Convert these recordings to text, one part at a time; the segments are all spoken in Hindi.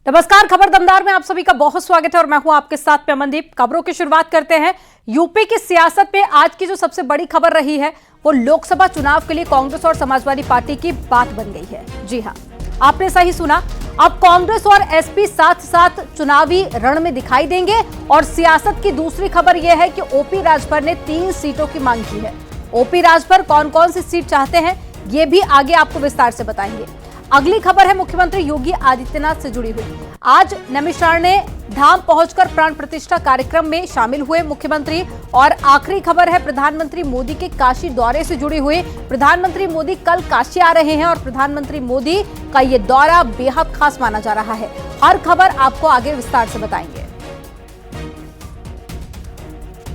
नमस्कार, खबर दमदार में आप सभी का बहुत स्वागत है और मैं हूं आपके साथ में अमनदीप। खबरों की शुरुआत करते हैं। यूपी की सियासत में आज की जो सबसे बड़ी खबर रही है वो लोकसभा चुनाव के लिए कांग्रेस और समाजवादी पार्टी की बात बन गई है। जी हां, आपने सही सुना। अब कांग्रेस और एसपी साथ साथ चुनावी रण में दिखाई देंगे। और सियासत की दूसरी खबर यह है कि ओपी राजभर ने 3 सीटों की मांग की है। ओपी राजभर कौन कौन सी सीट चाहते हैं ये भी आगे आपको विस्तार से बताएंगे। अगली खबर है मुख्यमंत्री योगी आदित्यनाथ से जुड़ी हुई। आज नैमिषारण्य धाम पहुंचकर प्राण प्रतिष्ठा कार्यक्रम में शामिल हुए मुख्यमंत्री। और आखिरी खबर है प्रधानमंत्री मोदी के काशी दौरे से जुड़ी हुई। प्रधानमंत्री मोदी कल काशी आ रहे हैं और प्रधानमंत्री मोदी का ये दौरा बेहद खास माना जा रहा है। हर खबर आपको आगे विस्तार से बताएंगे।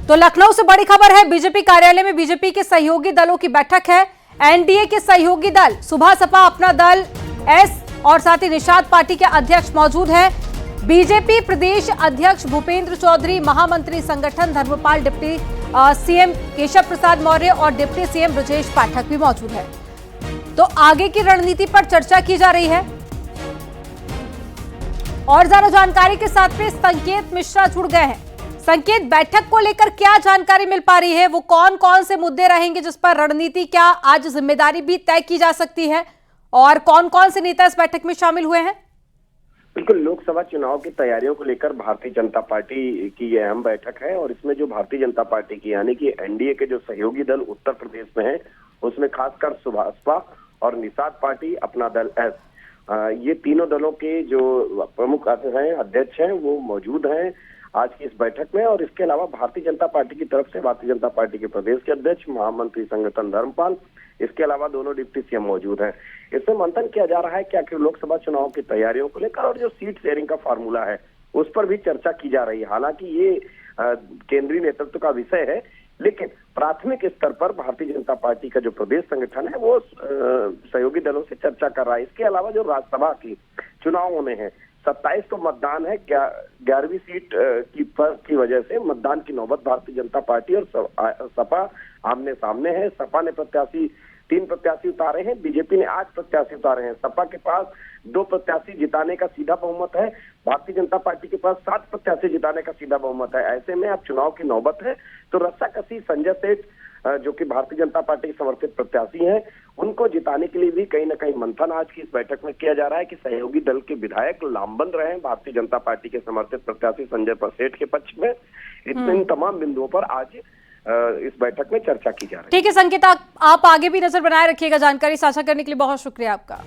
तो लखनऊ से बड़ी खबर है, बीजेपी कार्यालय में बीजेपी के सहयोगी दलों की बैठक है। एनडीए के सहयोगी दल सुभा सपा अपना दल एस और साथ ही निषाद पार्टी के अध्यक्ष मौजूद हैं। बीजेपी प्रदेश अध्यक्ष भूपेंद्र चौधरी, महामंत्री संगठन धर्मपाल, डिप्टी सीएम केशव प्रसाद मौर्य और डिप्टी सीएम ब्रजेश पाठक भी मौजूद है। तो आगे की रणनीति पर चर्चा की जा रही है। और ज्यादा जानकारी के साथ में संकेत मिश्रा जुड़ गए हैं। संकेत, बैठक को लेकर क्या जानकारी मिल पा रही है? वो कौन कौन से मुद्दे रहेंगे जिस पर रणनीति, क्या आज जिम्मेदारी भी तय की जा सकती है? और कौन कौन से नेता इस बैठक में शामिल हुए हैं? बिल्कुल, लोकसभा चुनाव की तैयारियों को लेकर भारतीय जनता पार्टी की यह अहम बैठक है। और इसमें जो भारतीय जनता पार्टी की यानी कि एनडीए के जो सहयोगी दल उत्तर प्रदेश में है, उसमें खासकर सुभाषपा और निषाद पार्टी अपना दल एस, ये तीनों दलों के जो प्रमुख हैं, अध्यक्ष हैं, वो मौजूद हैं आज की इस बैठक में। और इसके अलावा भारतीय जनता पार्टी की तरफ से भारतीय जनता पार्टी के प्रदेश के अध्यक्ष, महामंत्री संगठन धर्मपाल, इसके अलावा दोनों डिप्टी सीएम मौजूद हैं। इसमें मंथन किया जा रहा है कि आखिर लोकसभा चुनाव की तैयारियों को लेकर और जो सीट शेयरिंग का फार्मूला है उस पर भी चर्चा की जा रही है। हालांकि ये केंद्रीय नेतृत्व का विषय है, लेकिन प्राथमिक स्तर पर भारतीय जनता पार्टी का जो प्रदेश संगठन है वो सहयोगी दलों से चर्चा कर रहा है। इसके अलावा जो राज्यसभा की चुनाव होने हैं, 27 को मतदान है, 11वीं सीट की वजह से मतदान की नौबत भारतीय जनता पार्टी और सपा आमने सामने है। सपा ने 3 प्रत्याशी उतारे हैं, बीजेपी ने 8 प्रत्याशी उतारे हैं। सपा के पास 2 प्रत्याशी जिताने का सीधा बहुमत है, भारतीय जनता पार्टी के पास 7 प्रत्याशी जिताने का सीधा बहुमत है। ऐसे में अब चुनाव की नौबत है तो रस्साकसी संजय सेठ जो कि भारतीय जनता पार्टी के समर्थित प्रत्याशी हैं, उनको जिताने के लिए भी कहीं ना कहीं मंथन आज की इस बैठक में किया जा रहा है कि सहयोगी दल के विधायक लामबंद रहे हैं भारतीय जनता पार्टी के समर्थित प्रत्याशी संजय सेठ के पक्ष में। इन तमाम बिंदुओं पर आज इस बैठक में चर्चा की जा रही है। ठीक है संकेत, आप आगे भी नजर बनाए रखिएगा। जानकारी साझा करने के लिए बहुत शुक्रिया आपका।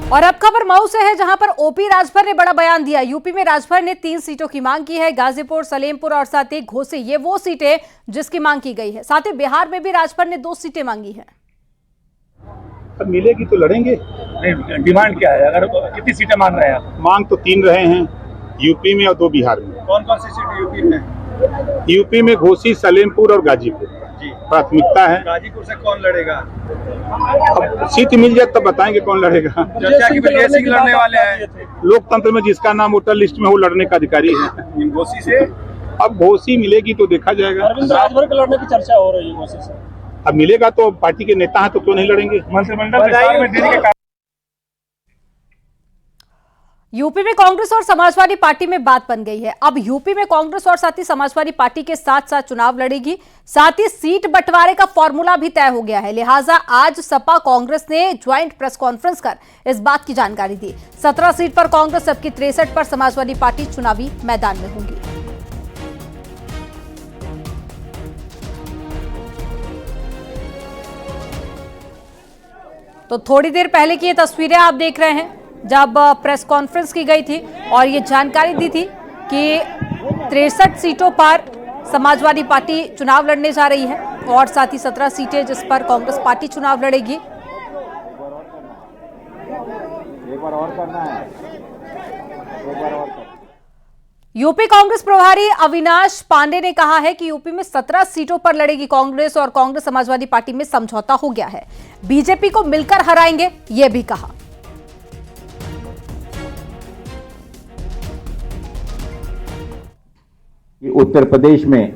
और अब खबर मऊ से है, जहां पर ओपी राजभर ने बड़ा बयान दिया। यूपी में राजभर ने 3 सीटों की मांग की है, गाजीपुर, सलेमपुर और साथ ही घोसी, ये वो सीटें जिसकी मांग की गई है। साथ ही बिहार में भी राजभर ने 2 सीटें मांगी हैं। अब मिलेगी तो लड़ेंगे। डिमांड क्या है? अगर कितनी सीटें मांग रहे हैं आप? मांग तो 3 रहे हैं, यूपी में और 2 बिहार में। कौन कौन सी सीट यूपी में? यूपी में घोसी, सलेमपुर और गाजीपुर जी प्राथमिकता है। गाजीपुर से कौन लड़ेगा? अब सीट मिल जाए तब बताएंगे कौन लड़ेगा। चर्चा की विजय सिंह लड़ने वाले हैं। लोकतंत्र में जिसका नाम वोटर लिस्ट में वो लड़ने का अधिकारी है। घोसी से अब घोसी मिलेगी तो देखा जाएगा। अरविंद राजभर के लड़ने की चर्चा हो रही है घोसी से। अब मिलेगा तो पार्टी के नेता हैं तो क्यों नहीं लड़ेंगे। मंत्रिमंडल विस्तार में देरी के यूपी में कांग्रेस और समाजवादी पार्टी में बात बन गई है। अब यूपी में कांग्रेस और साथ ही समाजवादी पार्टी के साथ साथ चुनाव लड़ेगी। साथ ही सीट बंटवारे का फॉर्मूला भी तय हो गया है। लिहाजा आज सपा कांग्रेस ने ज्वाइंट प्रेस कॉन्फ्रेंस कर इस बात की जानकारी दी। 17 सीट पर कांग्रेस, जबकि 63 पर समाजवादी पार्टी चुनावी मैदान में होंगी। तो थोड़ी देर पहले की ये तस्वीरें आप देख रहे हैं जब प्रेस कॉन्फ्रेंस की गई थी और ये जानकारी दी थी कि 63 सीटों पर समाजवादी पार्टी चुनाव लड़ने जा रही है और साथ ही 17 सीटें जिस पर कांग्रेस पार्टी चुनाव लड़ेगी। यूपी कांग्रेस प्रभारी अविनाश पांडे ने कहा है कि यूपी में 17 सीटों पर लड़ेगी कांग्रेस और कांग्रेस समाजवादी पार्टी में समझौता हो गया है। बीजेपी को मिलकर हराएंगे, यह भी कहा। उत्तर प्रदेश में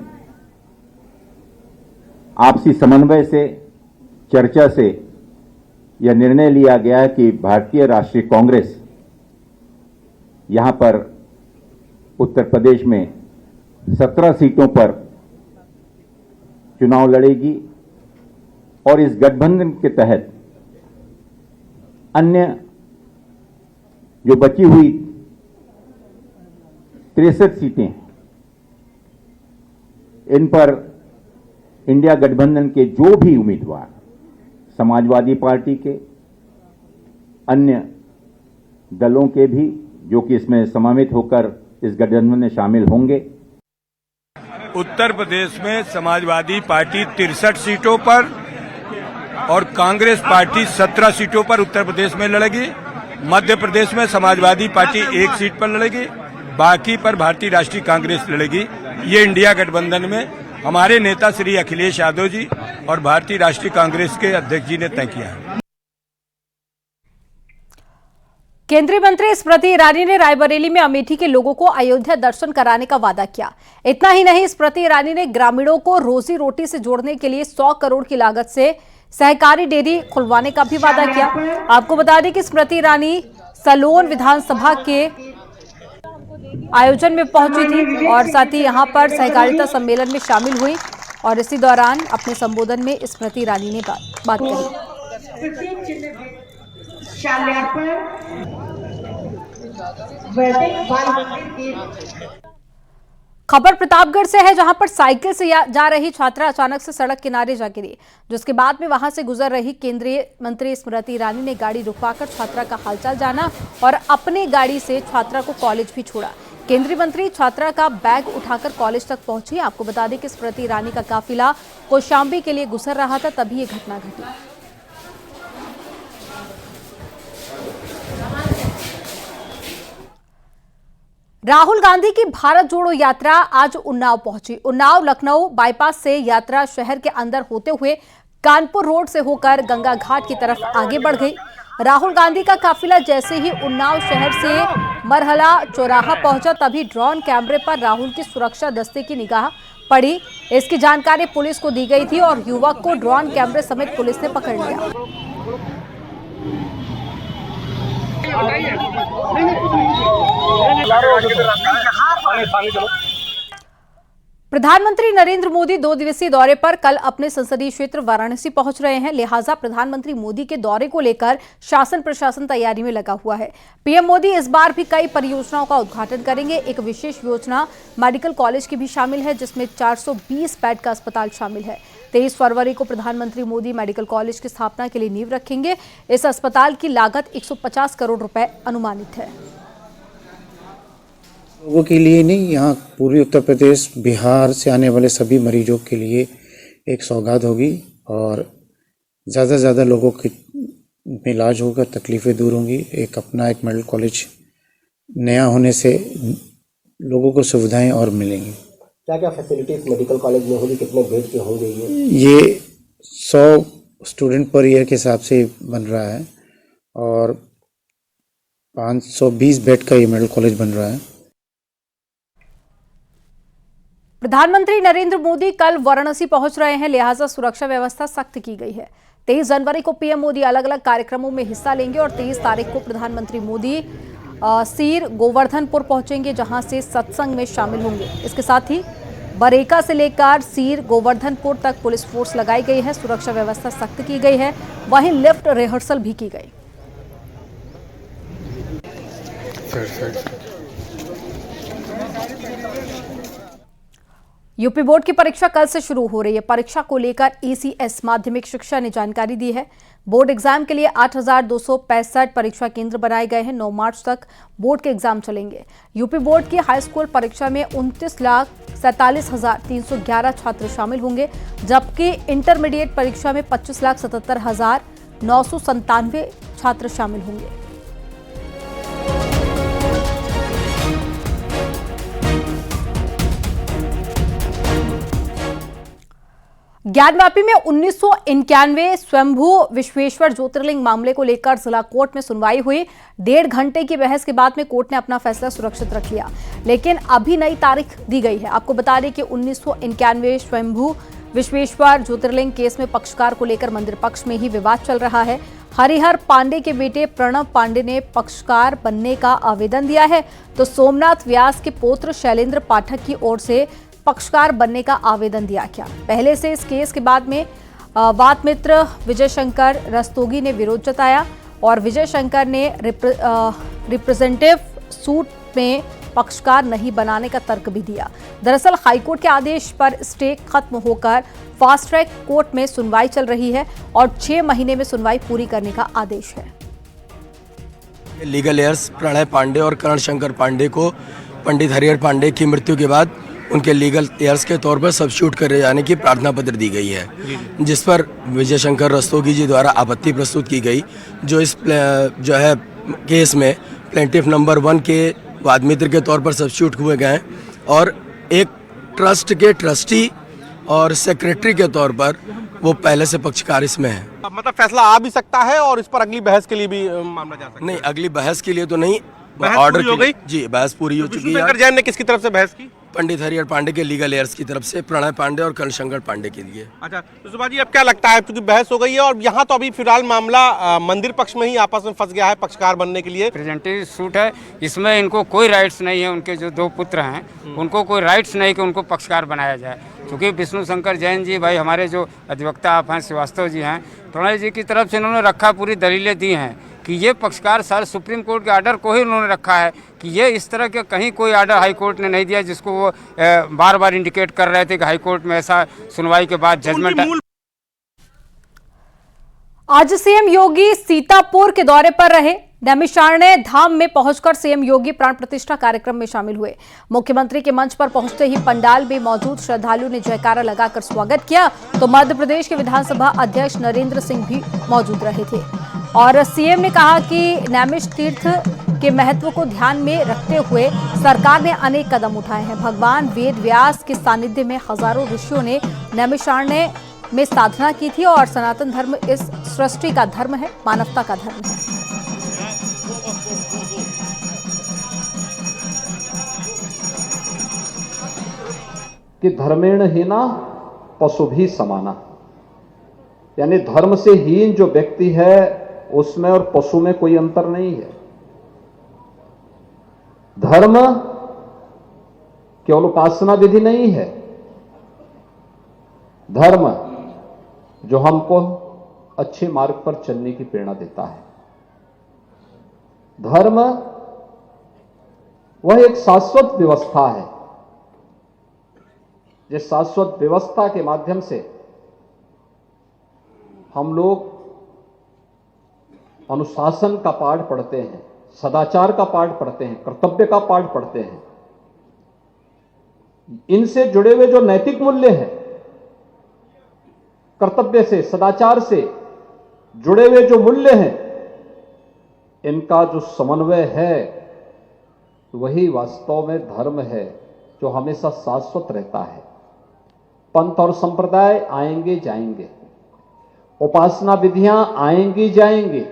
आपसी समन्वय से, चर्चा से यह निर्णय लिया गया कि भारतीय राष्ट्रीय कांग्रेस यहां पर उत्तर प्रदेश में 17 सीटों पर चुनाव लड़ेगी और इस गठबंधन के तहत अन्य जो बची हुई 63 सीटें इन पर इंडिया गठबंधन के जो भी उम्मीदवार समाजवादी पार्टी के अन्य दलों के भी जो कि इसमें समावित होकर इस गठबंधन में शामिल होंगे। उत्तर प्रदेश में समाजवादी पार्टी 63 सीटों पर और कांग्रेस पार्टी 17 सीटों पर उत्तर प्रदेश में लड़ेगी। मध्य प्रदेश में समाजवादी पार्टी 1 सीट पर लड़ेगी, बाकी पर भारतीय राष्ट्रीय कांग्रेस लड़ेगी। ये इंडिया गठबंधन में हमारे नेता श्री अखिलेश यादव जी और भारतीय राष्ट्रीय कांग्रेस के अध्यक्ष जी ने तय किया है। केंद्रीय मंत्री स्मृति ईरानी ने रायबरेली में अमेठी के लोगों को अयोध्या दर्शन कराने का वादा किया। इतना ही नहीं, स्मृति ईरानी ने ग्रामीणों को रोजी रोटी से जोड़ने के लिए 100 करोड़ की लागत से सहकारी डेयरी खुलवाने का भी वादा किया। आपको बता दें कि स्मृति ईरानी सलोन विधानसभा के आयोजन में पहुंची थी और साथ ही यहां पर सहकारिता सम्मेलन में शामिल हुई और इसी दौरान अपने संबोधन में स्मृति ईरानी ने बात कही। खबर प्रतापगढ़ से है, जहां पर साइकिल से जा रही छात्रा अचानक से सड़क किनारे जा गिरी, जिसके बाद में वहां से गुजर रही केंद्रीय मंत्री स्मृति ईरानी ने गाड़ी रुकवाकर छात्रा का हालचाल जाना और अपनी गाड़ी से छात्रा को कॉलेज भी छोड़ा। केंद्रीय मंत्री छात्रा का बैग उठाकर कॉलेज तक पहुंची। आपको बता दें कि स्मृति ईरानी का काफिला कौशांबी के लिए गुजर रहा था, तभी ये घटना घटी। राहुल गांधी की भारत जोड़ो यात्रा आज उन्नाव पहुंची। उन्नाव लखनऊ बाईपास से यात्रा शहर के अंदर होते हुए कानपुर रोड से होकर गंगा घाट की तरफ आगे बढ़ गई। राहुल गांधी का काफिला जैसे ही उन्नाव शहर से मरहला चौराहा पहुंचा, तभी ड्रोन कैमरे पर राहुल की सुरक्षा दस्ते की निगाह पड़ी। इसकी जानकारी पुलिस को दी गई थी और युवक को ड्रोन कैमरे समेत पुलिस ने पकड़ लिया। प्रधानमंत्री नरेंद्र मोदी 2 दिवसीय दौरे पर कल अपने संसदीय क्षेत्र वाराणसी पहुंच रहे हैं। लिहाजा प्रधानमंत्री मोदी के दौरे को लेकर शासन प्रशासन तैयारी में लगा हुआ है। पीएम मोदी इस बार भी कई परियोजनाओं का उद्घाटन करेंगे। एक विशेष योजना मेडिकल कॉलेज की भी शामिल है, जिसमें 420 बेड का अस्पताल शामिल है। 23 फरवरी को प्रधानमंत्री मोदी मेडिकल कॉलेज की स्थापना के लिए नींव रखेंगे। इस अस्पताल की लागत 150 करोड़ रुपए अनुमानित है। लोगों के लिए नहीं, यहाँ पूर्वी उत्तर प्रदेश बिहार से आने वाले सभी मरीजों के लिए एक सौगात होगी और ज़्यादा से ज़्यादा लोगों के इलाज होगा, तकलीफ़ें दूर होंगी। एक अपना एक मेडिकल कॉलेज नया होने से लोगों को सुविधाएं और मिलेंगी। क्या क्या फैसिलिटीज मेडिकल कॉलेज में होगी, कितने बेड के होंगे? ये 100 स्टूडेंट पर ईयर के हिसाब से बन रहा है और 520 बेड का ये मेडिकल कॉलेज बन रहा है। प्रधानमंत्री नरेंद्र मोदी कल वाराणसी पहुंच रहे हैं, लिहाजा सुरक्षा व्यवस्था सख्त की गई है। 23 जनवरी को पीएम मोदी अलग अलग कार्यक्रमों में हिस्सा लेंगे और 23 तारीख को प्रधानमंत्री मोदी सीर गोवर्धनपुर पहुंचेंगे, जहां से सत्संग में शामिल होंगे। इसके साथ ही बरेका से लेकर सीर गोवर्धनपुर तक पुलिस फोर्स लगाई गई है। सुरक्षा व्यवस्था सख्त की गई है, वहीं लिफ्ट रिहर्सल भी की गई। यूपी बोर्ड की परीक्षा कल से शुरू हो रही है। परीक्षा को लेकर ईसीएस माध्यमिक शिक्षा ने जानकारी दी है। बोर्ड एग्जाम के लिए 8,265 परीक्षा केंद्र बनाए गए हैं। 9 मार्च तक बोर्ड के एग्जाम चलेंगे। यूपी बोर्ड की हाई स्कूल परीक्षा में 29,47,311 छात्र शामिल होंगे, जबकि इंटरमीडिएट परीक्षा में 25,77,997 छात्र शामिल होंगे। ज्ञानवापी में 1991 स्वयंभू विश्वेश्वर ज्योतिर्लिंग मामले को लेकर जिला कोर्ट में सुनवाई हुई। 1.5 घंटे की बहस के बाद में कोर्ट ने अपना फैसला सुरक्षित रख लिया, लेकिन अभी नई तारीख दी गई है। आपको बता दें कि 1991 स्वयंभू विश्वेश्वर ज्योतिर्लिंग केस में पक्षकार को लेकर मंदिर पक्ष में ही विवाद चल रहा है। हरिहर पांडे के बेटे प्रणव पांडे ने पक्षकार बनने का आवेदन दिया है, तो सोमनाथ व्यास के पुत्र शैलेंद्र पाठक की ओर से पक्षकार बनने का आवेदन दिया गया। पहले से इस केस के बाद में वाद मित्र विजय शंकर रस्तोगी ने विरोध जताया और विजय शंकर ने रिप्रेजेंटेटिव सूट में पक्षकार नहीं बनाने का तर्क भी दिया। दरअसल हाईकोर्ट के आदेश पर स्टे खत्म होकर फास्ट ट्रैक कोर्ट में सुनवाई चल रही है और 6 महीने में सुनवाई पूरी करने का आदेश है। लीगल एयर्स प्रणय पांडे और करण शंकर पांडे को पंडित हरिहर पांडे की मृत्यु के बाद उनके लीगल एयर्स के तौर पर सब्स्टिट्यूट करे जाने की प्रार्थना पत्र दी गई है, जिस पर विजय शंकर रस्तोगी जी द्वारा आपत्ति प्रस्तुत की गई, जो इस केस में प्लेंटिफ नंबर 1 के वाद मित्र के तौर पर सब्स्टिट्यूट हुए गए और एक ट्रस्ट के ट्रस्टी और सेक्रेटरी के तौर पर वो पहले से पक्षकार इसमें है। मतलब फैसला आ भी सकता है और इस पर अगली बहस के लिए भी मामला जा सकता है? नहीं, अगली बहस के लिए तो नहीं, ऑर्डर हो गई जी, बहस पूरी हो चुकी है। जैन ने किसकी तरफ से बहस की? पंडित हरिहर पांडे के लीगल एयर्स की तरफ से प्रणय पांडे और करणशंकर पांडे के लिए। अच्छा, तो सुभाष जी अब क्या लगता है, क्योंकि बहस हो गई है और यहाँ तो अभी फिलहाल मामला मंदिर पक्ष में ही आपस में फंस गया है पक्षकार बनने के लिए। रिप्रेजेंटेटिव सूट है, इसमें इनको कोई राइट्स नहीं है, उनके जो 2 पुत्र हैं उनको कोई राइट्स नहीं कि उनको पक्षकार बनाया जाए, क्योंकि विष्णु शंकर जैन जी भाई हमारे जो अधिवक्ता आप हैं श्रीवास्तव जी हैं, प्रणय जी की तरफ से इन्होंने रखा, पूरी दलीलें दी हैं कि ये पक्षकार सर सुप्रीम कोर्ट के आर्डर को ही उन्होंने रखा है कि ये इस तरह के कहीं कोई आर्डर हाई कोर्ट ने नहीं दिया जिसको वो बार बार इंडिकेट कर रहे थे कि हाई कोर्ट में ऐसा सुनवाई के बाद जजमेंट। आज सीएम योगी सीतापुर के दौरे पर रहे। नैमिषारण्य धाम में पहुंचकर सीएम योगी प्राण प्रतिष्ठा कार्यक्रम में शामिल हुए। मुख्यमंत्री के मंच पर पहुंचते ही पंडाल में मौजूद श्रद्धालुओं ने जयकारा लगाकर स्वागत किया, तो मध्य प्रदेश के विधानसभा अध्यक्ष नरेंद्र सिंह भी मौजूद रहे थे और सीएम ने कहा कि नैमिष तीर्थ के महत्व को ध्यान में रखते हुए सरकार ने अनेक कदम उठाए हैं। भगवान वेद व्यास के सानिध्य में हजारों ऋषियों ने नैमिषारण्य में साधना की थी और सनातन धर्म इस सृष्टि का धर्म है, मानवता का धर्म है। कि धर्मेण हीना पशु भी समाना, यानी धर्म से हीन जो व्यक्ति है उसमें और पशु में कोई अंतर नहीं है। धर्म केवल उपासना विधि नहीं है, धर्म जो हमको अच्छे मार्ग पर चलने की प्रेरणा देता है। धर्म वह एक शाश्वत व्यवस्था है, जिस शाश्वत व्यवस्था के माध्यम से हम लोग अनुशासन का पाठ पढ़ते हैं, सदाचार का पाठ पढ़ते हैं, कर्तव्य का पाठ पढ़ते हैं। इनसे जुड़े हुए जो नैतिक मूल्य हैं, कर्तव्य से सदाचार से जुड़े हुए जो मूल्य हैं, इनका जो समन्वय है वही वास्तव में धर्म है जो हमेशा शाश्वत रहता है। पंथ और संप्रदाय आएंगे जाएंगे, उपासना विधियां आएंगी जाएंगी,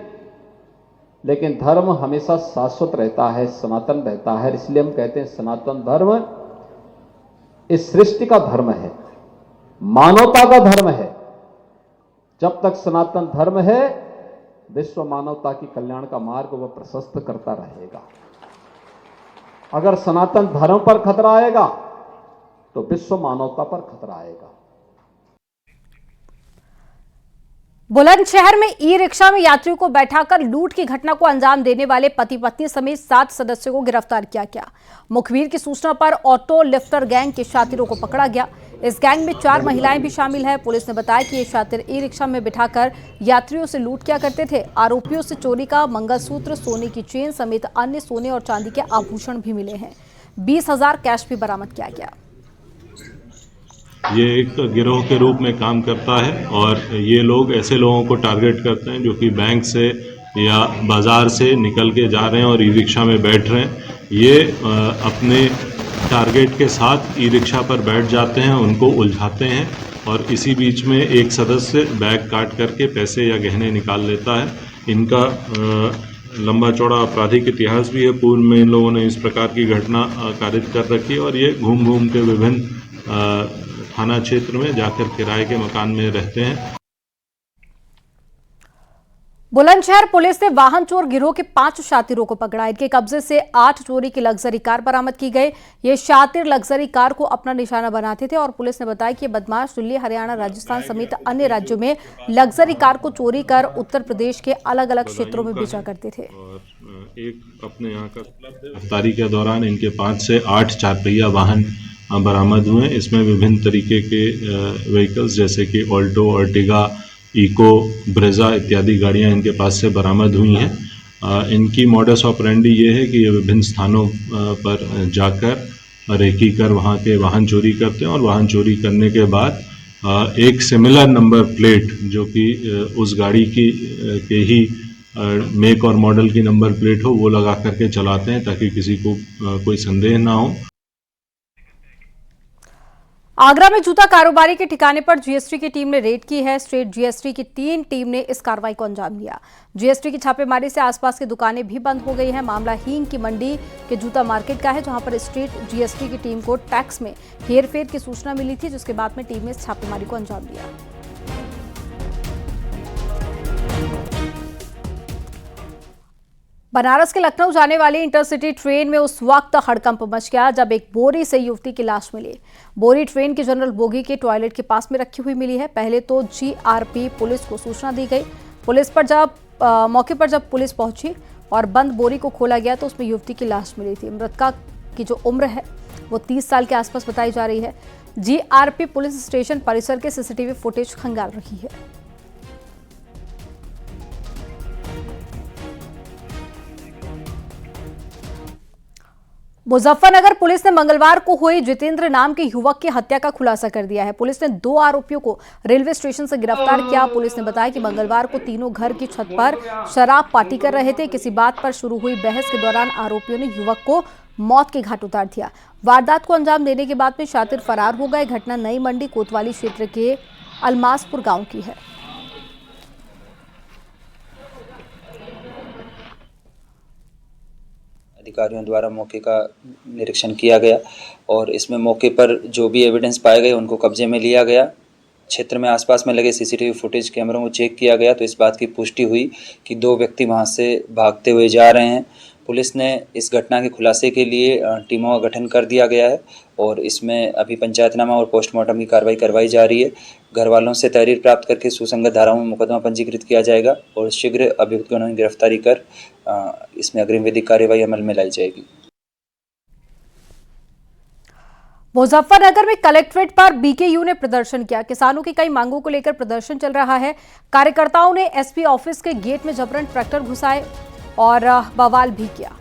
लेकिन धर्म हमेशा शाश्वत रहता है, सनातन रहता है। इसलिए हम कहते हैं सनातन धर्म इस सृष्टि का धर्म है, मानवता का धर्म है। जब तक सनातन धर्म है, विश्व मानवता की कल्याण का मार्ग वह प्रशस्त करता रहेगा। अगर सनातन धर्म पर खतरा आएगा तो विश्व मानवता पर खतरा आएगा। बुलंदशहर में ई रिक्शा में यात्रियों को बैठाकर लूट की घटना को अंजाम देने वाले पति पत्नी समेत 7 सदस्यों को गिरफ्तार किया गया। मुखबिर की सूचना पर ऑटो लिफ्टर गैंग के शातिरों को पकड़ा गया। इस गैंग में 4 महिलाएं भी शामिल हैं। पुलिस ने बताया कि ये शातिर ई रिक्शा में बिठाकर यात्रियों से लूट किया करते थे। आरोपियों से चोरी का मंगलसूत्र, सोने की चेन समेत अन्य सोने और चांदी के आभूषण भी मिले हैं। 20,000 कैश भी बरामद किया गया। ये एक गिरोह के रूप में काम करता है और ये लोग ऐसे लोगों को टारगेट करते हैं जो कि बैंक से या बाज़ार से निकल के जा रहे हैं और ई रिक्शा में बैठ रहे हैं। ये अपने टारगेट के साथ ई रिक्शा पर बैठ जाते हैं, उनको उलझाते हैं और इसी बीच में एक सदस्य बैग काट करके पैसे या गहने निकाल लेता है। इनका लंबा चौड़ा आपराधिक इतिहास भी है। पूर्व में इन लोगों ने इस प्रकार की घटना कारित कर रखी है और ये घूम घूम के विभिन्न थाना क्षेत्र में जाकर किराए के मकान में रहते हैं। बुलंदशहर पुलिस ने वाहन चोर गिरोह के 5 शातिरों को पकड़ा। इनके कब्जे से 8 चोरी की लग्जरी कार बरामद की गई। ये शातिर लग्जरी कार को अपना निशाना बनाते थे और पुलिस ने बताया कि ये बदमाश दिल्ली, हरियाणा, राजस्थान समेत अन्य राज्यों में लग्जरी कार को चोरी कर उत्तर प्रदेश के अलग अलग क्षेत्रों में बेचा करते थे। एक अपने यहाँ का गिरफ्तारी के दौरान इनके 5 से 8 चारपहिया वाहन बरामद हुए। इसमें विभिन्न तरीके के व्हीकल्स जैसे कि ऑल्टो, अर्टिगा, इको, ब्रेजा इत्यादि गाड़ियां इनके पास से बरामद हुई हैं। इनकी मॉडस ऑपरेंडी ये है कि ये विभिन्न स्थानों पर जाकर रेकी कर वहाँ के वाहन चोरी करते हैं और वाहन चोरी करने के बाद एक सिमिलर नंबर प्लेट जो कि उस गाड़ी की के ही मेक और मॉडल की नंबर प्लेट हो वो लगा करके चलाते हैं ताकि किसी को कोई संदेह ना हो। आगरा में जूता कारोबारी के ठिकाने पर जीएसटी की टीम ने रेड की है। स्टेट जीएसटी की 3 टीम ने इस कार्रवाई को अंजाम दिया। जीएसटी की छापेमारी से आसपास की दुकानें भी बंद हो गई हैं। मामला हींग की मंडी के जूता मार्केट का है, जहां पर स्टेट जीएसटी की टीम को टैक्स में हेरफेर की सूचना मिली थी, जिसके बाद में टीम ने इस छापेमारी को अंजाम दिया। बनारस के लखनऊ जाने वाली इंटरसिटी ट्रेन में उस वक्त हड़कंप मच गया जब एक बोरी से युवती की लाश मिली। बोरी ट्रेन की जनरल बोगी के टॉयलेट के पास में रखी हुई मिली है। पहले तो जीआरपी पुलिस को सूचना दी गई। मौके पर जब पुलिस पहुंची और बंद बोरी को खोला गया तो उसमें युवती की लाश मिली थी। मृतका की जो उम्र है वो 30 साल के आसपास बताई जा रही है। जीआरपी पुलिस स्टेशन परिसर के सीसीटीवी फुटेज खंगाल रही है। मुजफ्फरनगर पुलिस ने मंगलवार को हुई जितेंद्र नाम के युवक की हत्या का खुलासा कर दिया है। पुलिस ने 2 आरोपियों को रेलवे स्टेशन से गिरफ्तार किया। पुलिस ने बताया कि मंगलवार को तीनों घर की छत पर शराब पार्टी कर रहे थे। किसी बात पर शुरू हुई बहस के दौरान आरोपियों ने युवक को मौत के घाट उतार दिया। वारदात को अंजाम देने के बाद में शातिर फरार हो गए। घटना नई मंडी कोतवाली क्षेत्र के अलमासपुर गाँव की है। अधिकारियों द्वारा मौके का निरीक्षण किया गया और इसमें मौके पर जो भी एविडेंस पाए गए उनको कब्जे में लिया गया। क्षेत्र में आसपास में लगे सीसीटीवी फुटेज कैमरों को चेक किया गया तो इस बात की पुष्टि हुई कि 2 व्यक्ति वहां से भागते हुए जा रहे हैं। पुलिस ने इस घटना के खुलासे के लिए टीमों का गठन कर दिया गया है और इसमें अभी पंचायतनामा और पोस्टमार्टम की कार्रवाई करवाई जा रही है। घर वालों से तहरीर प्राप्त करके सुसंगत धाराओं में मुकदमा पंजीकृत किया जाएगा और शीघ्र अभियुक्तों की गिरफ्तारी कर इसमें अग्रिम विधिक कार्यवाही अमल में लाई जाएगी। मुजफ्फरनगर में कलेक्ट्रेट पर बीकेयू ने प्रदर्शन किया। किसानों की कई मांगों को लेकर प्रदर्शन चल रहा है। कार्यकर्ताओं ने एसपी ऑफिस के गेट में जबरन ट्रैक्टर घुसाए और बवाल भी किया।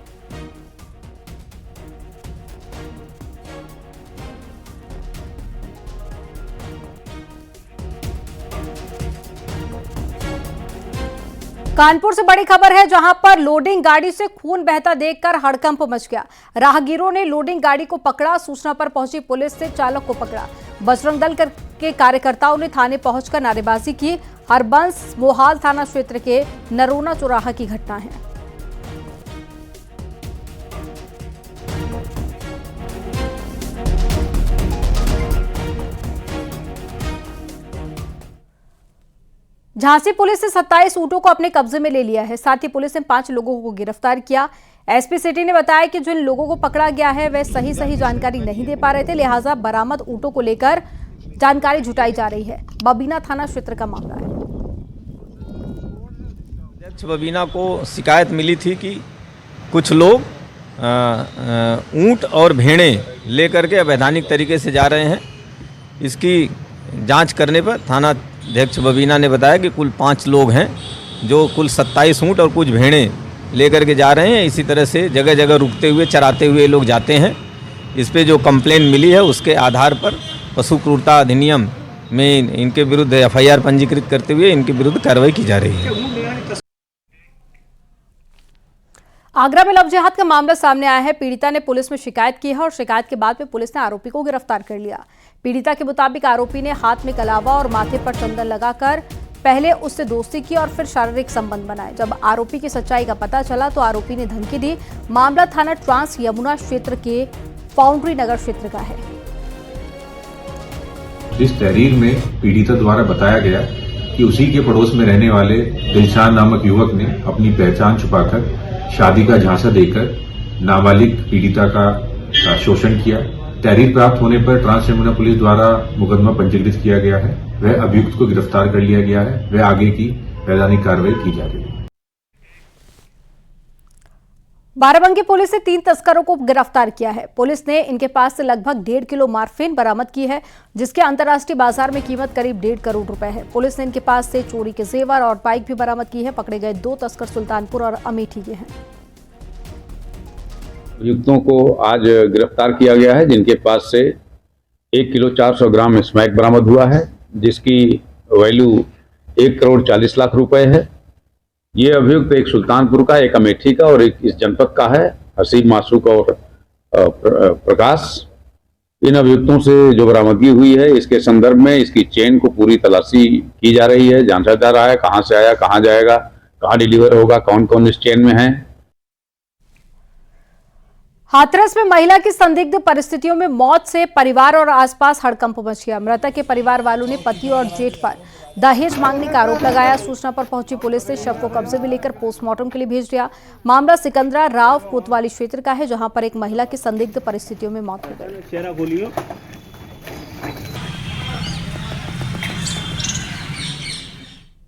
कानपुर से बड़ी खबर है, जहां पर लोडिंग गाड़ी से खून बहता देखकर हड़कंप मच गया। राहगीरों ने लोडिंग गाड़ी को पकड़ा। सूचना पर पहुंची पुलिस ने चालक को पकड़ा। बजरंग दल के कार्यकर्ताओं ने थाने पहुंचकर नारेबाजी की। हरबंस मोहाल थाना क्षेत्र के नरोना चौराहा की घटना है। झांसी पुलिस ने 27 ऊंटों को अपने कब्जे में ले लिया है। साथ ही पुलिस ने 5 लोगों को गिरफ्तार किया। एसपी सिटी ने बताया कि जिन लोगों को पकड़ा गया है वे सही जानकारी नहीं दे पा रहे थे, लिहाजा बरामद ऊंटों को लेकर जानकारी जुटाई जा रही है। बबीना थाना क्षेत्र का मामला है। अध्यक्ष बबीना को शिकायत मिली थी कि कुछ लोग ऊंट और भेड़ें लेकर के अवैधानिक तरीके से जा रहे हैं। इसकी जांच करने पर थाना अध्यक्ष बबीना ने बताया कि कुल 5 लोग हैं जो कुल 27 ऊंट और कुछ भेड़ें लेकर के जा रहे हैं। इसी तरह से जगह जगह रुकते हुए चराते हुए लोग जाते हैं। इस पे जो कंप्लेन मिली है उसके आधार पर पशु क्रूरता अधिनियम में इनके विरुद्ध एफआईआर पंजीकृत करते हुए इनके विरुद्ध कार्रवाई की जा रही है। आगरा में लव जिहाद का मामला सामने आया है। पीड़िता ने पुलिस में शिकायत की है और शिकायत के बाद में पुलिस ने आरोपी को गिरफ्तार कर लिया। पीड़िता के मुताबिक आरोपी ने हाथ में कलावा और माथे पर चंदन लगाकर पहले उससे दोस्ती की और फिर शारीरिक संबंध बनाए। जब आरोपी की सच्चाई का पता चला तो आरोपी ने धमकी दी। मामला थाना ट्रांस यमुना क्षेत्र के फाउंड्री नगर क्षेत्र का है। इस तहरीर में पीड़िता द्वारा बताया गया कि उसी के पड़ोस में रहने वाले दिलशान नामक युवक ने अपनी पहचान छुपाकर शादी का झांसा देकर नाबालिग पीड़िता का शोषण किया। तहरीर प्राप्त होने पर ट्रांस यमुना पुलिस द्वारा मुकदमा पंजीकृत किया गया है। वह अभियुक्त को गिरफ्तार कर लिया गया है। वह आगे की वैधानिक कार्रवाई की जा रही है। बाराबंकी पुलिस ने 3 तस्करों को गिरफ्तार किया है। पुलिस ने इनके पास से लगभग 1.5 किलो मार्फिन बरामद की है, जिसके अंतर्राष्ट्रीय बाजार में कीमत करीब 1.5 करोड़ रुपए है। पुलिस ने इनके पास से चोरी के जेवर और बाइक भी बरामद की है। पकड़े गए 2 तस्कर सुल्तानपुर और अमेठी के हैं। अभियुक्तों को आज गिरफ्तार किया गया है, जिनके पास से 1 किलो 400 ग्राम स्मैक बरामद हुआ है, जिसकी वैल्यू 1 करोड़ 40 लाख रुपए है। ये अभियुक्त एक सुल्तानपुर का, एक अमेठी का और एक इस जनपद का है, हसीब मासूक और प्रकाश। इन अभियुक्तों से जो बरामदगी हुई है, इसके संदर्भ में इसकी चेन को पूरी तलाशी की जा रही है, जांचा जा रहा है कहाँ से आया, कहाँ जाएगा, कहाँ डिलीवर होगा, कौन कौन इस चेन में है। हाथरस में महिला की संदिग्ध परिस्थितियों में मौत से परिवार और आसपास हड़कंप मच गया। मृतक के परिवार वालों ने पति और जेठ पर दहेज मांगने का आरोप लगाया। सूचना पर पहुंची पुलिस ने शव को कब्जे में लेकर पोस्टमार्टम के लिए भेज दिया। मामला सिकंदरा राव कोतवाली क्षेत्र का है, जहां पर एक महिला की संदिग्ध परिस्थितियों में मौत हो गई।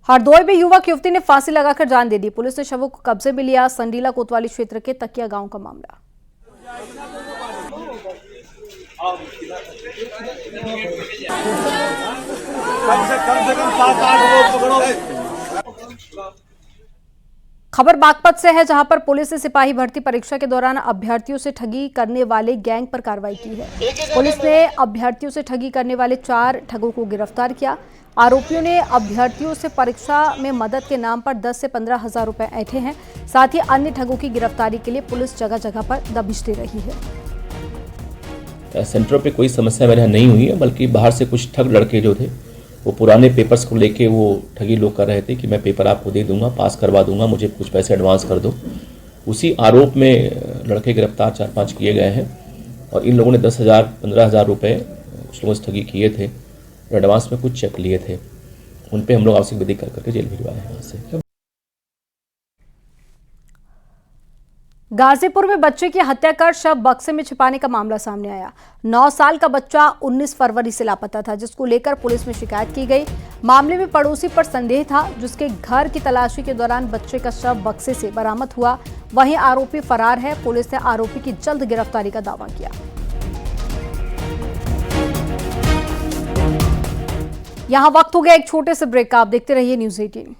हरदोई में युवक युवती ने फांसी लगाकर जान दे दी। पुलिस ने शवों को कब्जे में लिया। संडीला कोतवाली क्षेत्र के तकिया गांव का मामला। खबर बागपत से है, जहां पर पुलिस ने सिपाही भर्ती परीक्षा के दौरान अभ्यर्थियों से ठगी करने वाले गैंग पर कार्रवाई की है। पुलिस ने अभ्यर्थियों से ठगी करने वाले 4 ठगों को गिरफ्तार किया। आरोपियों ने अभ्यर्थियों से परीक्षा में मदद के नाम पर 10 से 15 हजार रुपए ऐंठे हैं। साथ ही अन्य ठगों की गिरफ्तारी के लिए पुलिस जगह जगह पर दबिश दे रही है। सेंटरों पे कोई समस्या मेरे यहाँ नहीं हुई है, बल्कि बाहर से कुछ ठग लड़के जो थे वो पुराने पेपर्स को लेके वो ठगी लोग कर रहे थे कि मैं पेपर आपको दे दूंगा, पास करवा दूंगा, मुझे कुछ पैसे एडवांस कर दो। उसी आरोप में लड़के गिरफ्तार 4-5 किए गए हैं और इन लोगों ने 10,000-15,000 रुपये उस लोगों से ठगी किए थे और एडवांस में कुछ चेक लिए थे। उन पे हम लोग आवश्यक विधि करके जेल भिजवाए हैं। यहाँ से गाजीपुर में बच्चे की हत्या कर शव बक्से में छिपाने का मामला सामने आया। 9 साल का बच्चा 19 फरवरी से लापता था, जिसको लेकर पुलिस में शिकायत की गई। मामले में पड़ोसी पर संदेह था, जिसके घर की तलाशी के दौरान बच्चे का शव बक्से से बरामद हुआ। वहीं आरोपी फरार है। पुलिस ने आरोपी की जल्द गिरफ्तारी का दावा किया। यहां वक्त हो गया एक छोटे से ब्रेक का। आप देखते रहिए न्यूज़ 18।